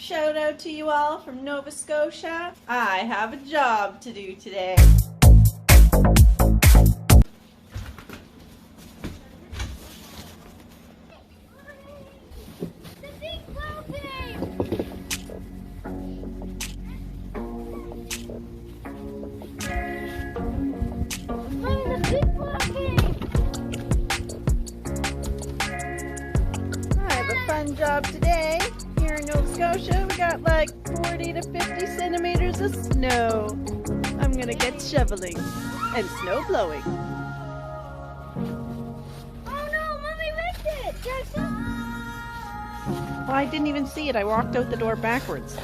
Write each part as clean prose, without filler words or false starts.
Shout out to you all from Nova Scotia. I have a job to do today. I have a fun job today. Here in Nova Scotia, we got like 40 to 50 centimeters of snow. I'm gonna get shoveling and snow blowing. Oh no, Mommy ripped it! Jackson! Well, I didn't even see it. I walked out the door backwards.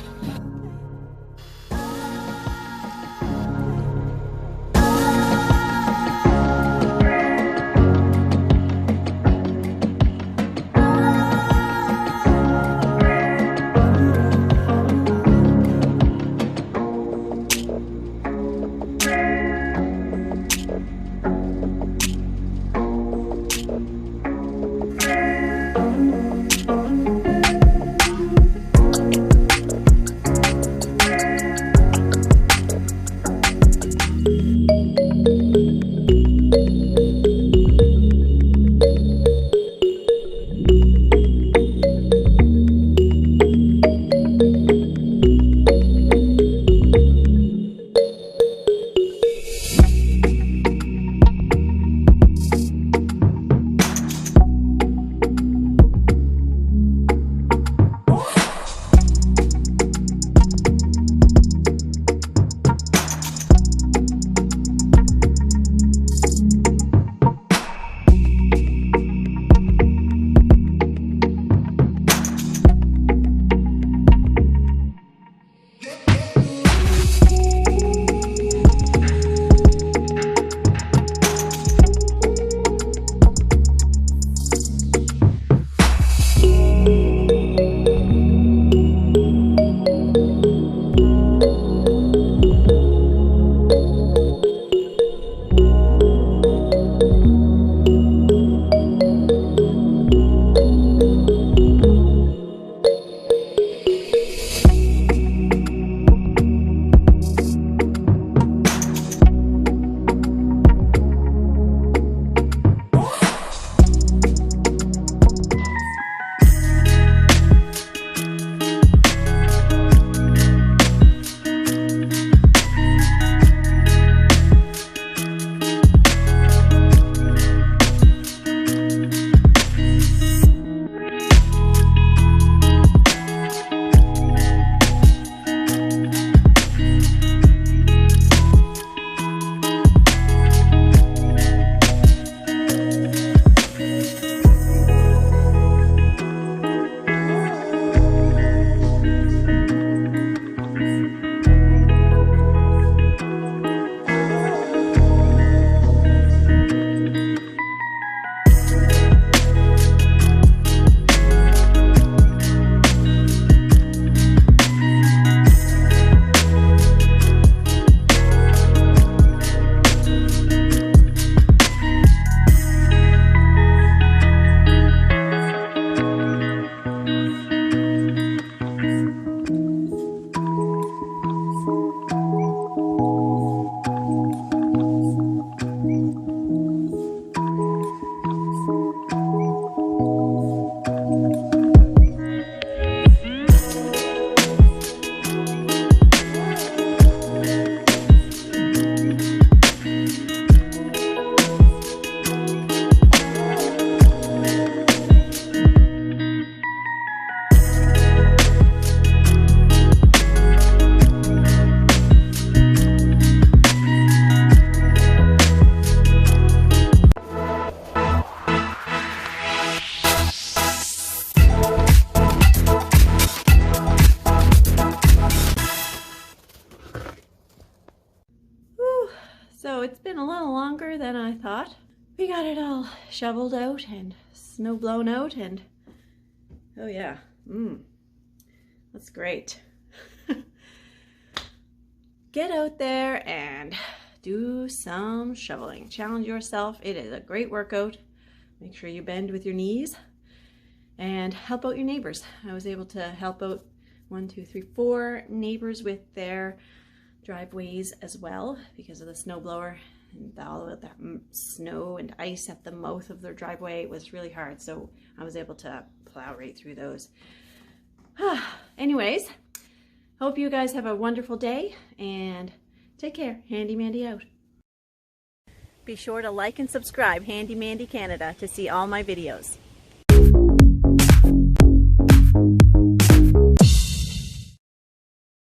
So it's been a little longer than I thought. We got it all shoveled out and snow blown out, and oh yeah, that's great. Get out there and do some shoveling. Challenge yourself. It is a great workout. Make sure you bend with your knees and help out your neighbors. I was able to help out 1, 2, 3, 4 neighbors with their driveways as well because of the snowblower, and all of that snow and ice at the mouth of their driveway was really hard, so I was able to plow right through those. Anyways, hope you guys have a wonderful day and take care. Handy Mandy out. Be sure to like and subscribe Handy Mandy Canada to see all my videos.